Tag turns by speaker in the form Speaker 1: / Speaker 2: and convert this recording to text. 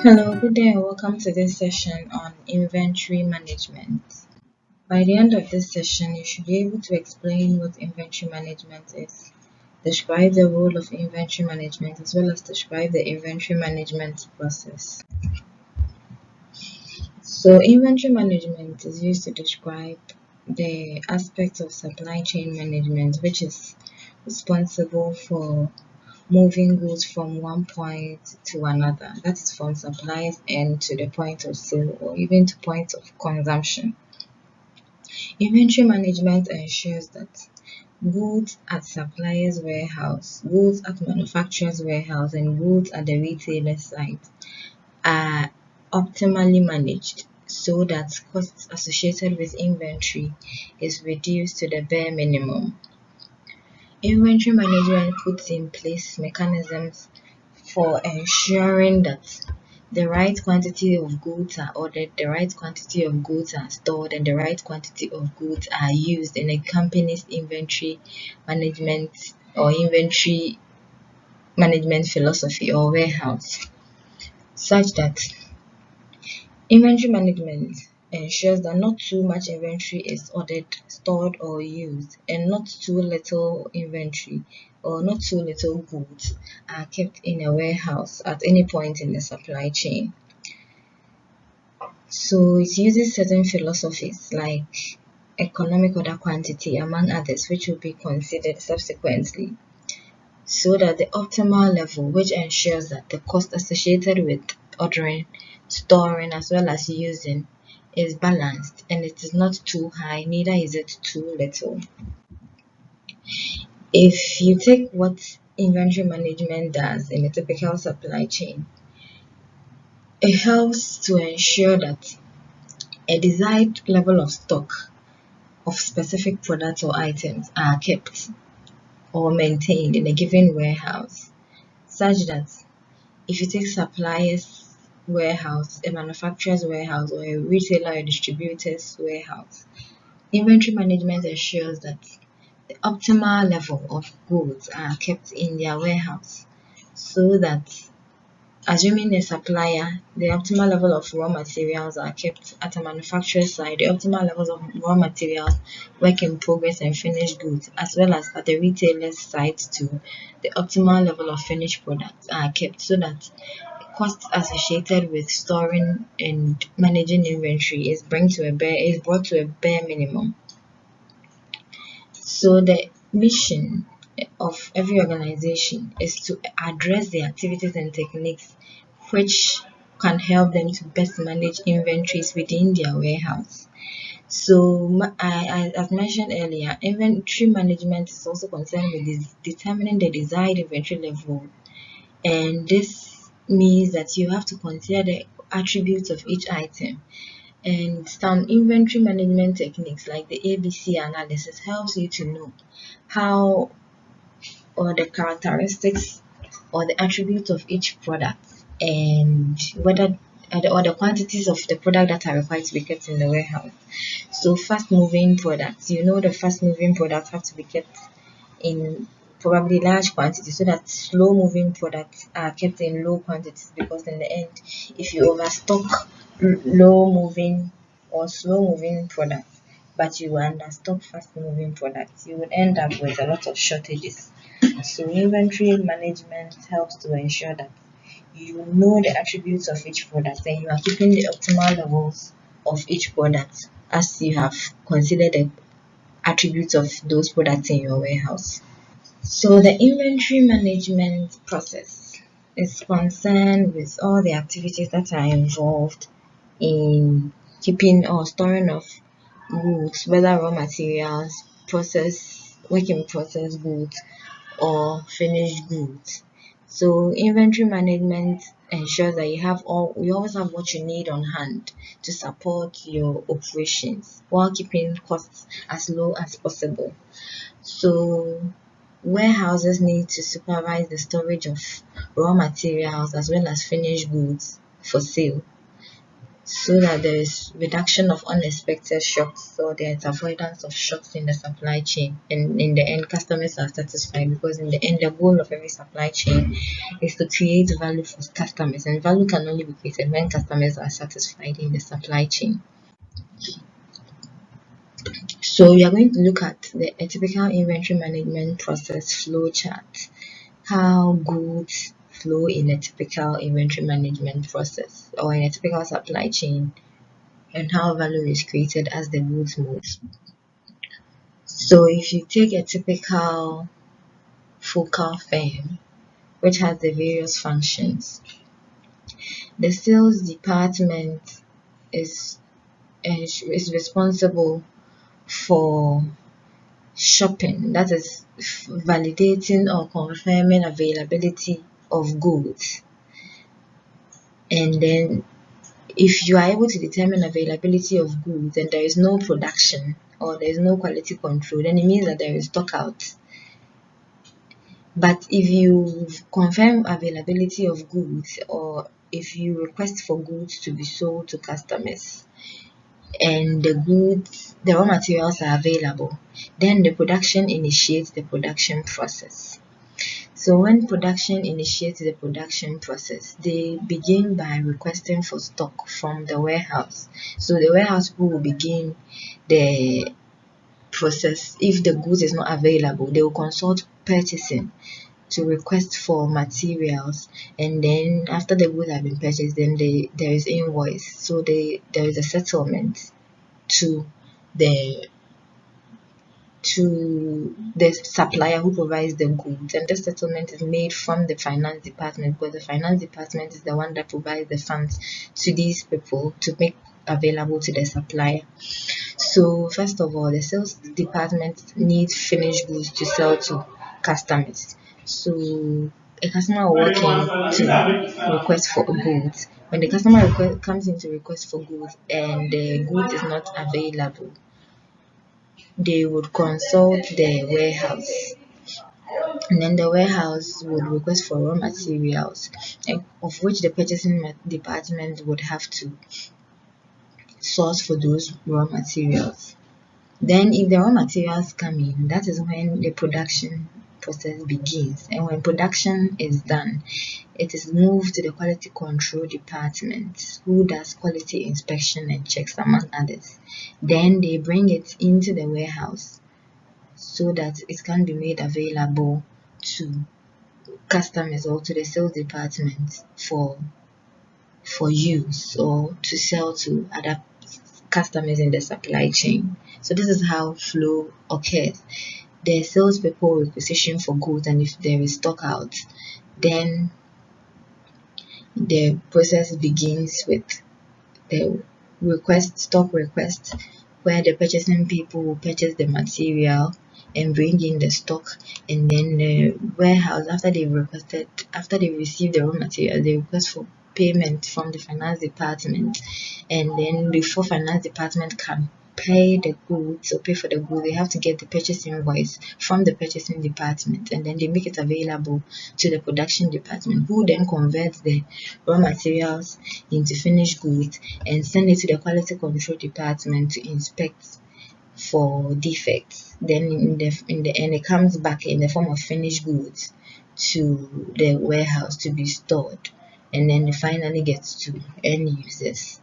Speaker 1: Hello, good day, and welcome to this session on inventory management. By the end of this session, you should be able to explain what inventory management is, describe the role of inventory management, as well as describe the inventory management process. So, inventory management is used to describe the aspect of supply chain management, which is responsible for moving goods from one point to another. That is from supplier's end to the point of sale or even to point of consumption. Inventory management ensures that goods at supplier's warehouse, goods at manufacturer's warehouse, and goods at the retailer's site are optimally managed so that costs associated with inventory is reduced to the bare minimum. Inventory management puts in place mechanisms for ensuring that the right quantity of goods are ordered, the right quantity of goods are stored, and the right quantity of goods are used in a company's inventory management or inventory management philosophy or warehouse, such that inventory management ensures that not too much inventory is ordered, stored, or used, and not too little inventory or not too little goods are kept in a warehouse at any point in the supply chain. So it uses certain philosophies like economic order quantity, among others, which will be considered subsequently, so that the optimal level, which ensures that the cost associated with ordering, storing, as well as using is balanced and it is not too high, neither is it too little. If you take what inventory management does in a typical supply chain, it helps to ensure that a desired level of stock of specific products or items are kept or maintained in a given warehouse, such that if you take suppliers warehouse, a manufacturer's warehouse, or a retailer or distributor's warehouse, inventory management ensures that the optimal level of goods are kept in their warehouse so that, assuming a supplier, the optimal level of raw materials are kept at a manufacturer's side, the optimal levels of raw materials, work in progress, and finished goods, as well as at the retailer's side too, the optimal level of finished products are kept so that costs associated with storing and managing inventory is brought to a bare minimum. So the mission of every organization is to address the activities and techniques which can help them to best manage inventories within their warehouse. So, as mentioned earlier, inventory management is also concerned with determining the desired inventory level, and this means that you have to consider the attributes of each item. And some inventory management techniques like the ABC analysis helps you to know how or the characteristics or the attributes of each product and whether or the quantities of the product that are required to be kept in the warehouse. So fast moving products, the fast moving products have to be kept in probably large quantities so that slow moving products are kept in low quantities, because in the end, if you overstock low moving or slow moving products but you understock fast moving products, you would end up with a lot of shortages. So inventory management helps to ensure that you know the attributes of each product and you are keeping the optimal levels of each product as you have considered the attributes of those products in your warehouse. So the inventory management process is concerned with all the activities that are involved in keeping or storing of goods, whether raw materials, work in process goods, or finished goods. So inventory management ensures that you always have what you need on hand to support your operations while keeping costs as low as possible. So warehouses need to supervise the storage of raw materials as well as finished goods for sale. so that there is reduction of unexpected shocks, or there is avoidance of shocks in the supply chain, and in the end customers are satisfied, because in the end the goal of every supply chain is to create value for customers, and value can only be created when customers are satisfied in the supply chain. So we are going to look at a typical inventory management process flow chart, how goods flow in a typical inventory management process or in a typical supply chain, and how value is created as the goods move. So if you take a typical focal firm which has the various functions, the sales department is responsible for shopping, that is validating or confirming availability of goods. And then if you are able to determine availability of goods and there is no production or there is no quality control, then it means that there is stock out. But if you confirm availability of goods, or if you request for goods to be sold to customers, and the raw materials are available, then the production initiates the production process. So when production initiates the production process, they begin by requesting for stock from the warehouse. So the warehouse will begin the process. If the goods is not available, they will consult purchasing to request for materials, and then after the goods have been purchased, then there is invoice. So there is a settlement to the supplier who provides the goods, and this settlement is made from the finance department, because the finance department is the one that provides the funds to these people to make available to the supplier. So first of all, the sales department needs finished goods to sell to customers. So a customer will walk in to request for goods. When the customer comes in to request for goods and the goods is not available, they would consult the warehouse, and then the warehouse would request for raw materials, of which the purchasing department would have to source for those raw materials. Then if the raw materials come in, that is when the production process begins. And when production is done, it is moved to the quality control department, who does quality inspection and checks, among others. Then they bring it into the warehouse so that it can be made available to customers or to the sales department for use or to sell to other customers in the supply chain. So this is how flow occurs. The salespeople requisition for goods, and if there is stock out, then the process begins with the stock request, where the purchasing people will purchase the material and bring in the stock, and then the warehouse, after they receive the raw material, they request for payment from the finance department, and then before finance department can pay the goods or pay for the goods, they have to get the purchase invoice from the purchasing department, and then they make it available to the production department, who then converts the raw materials into finished goods and send it to the quality control department to inspect for defects. Then in the end, it comes back in the form of finished goods to the warehouse to be stored, and then it finally gets to end users.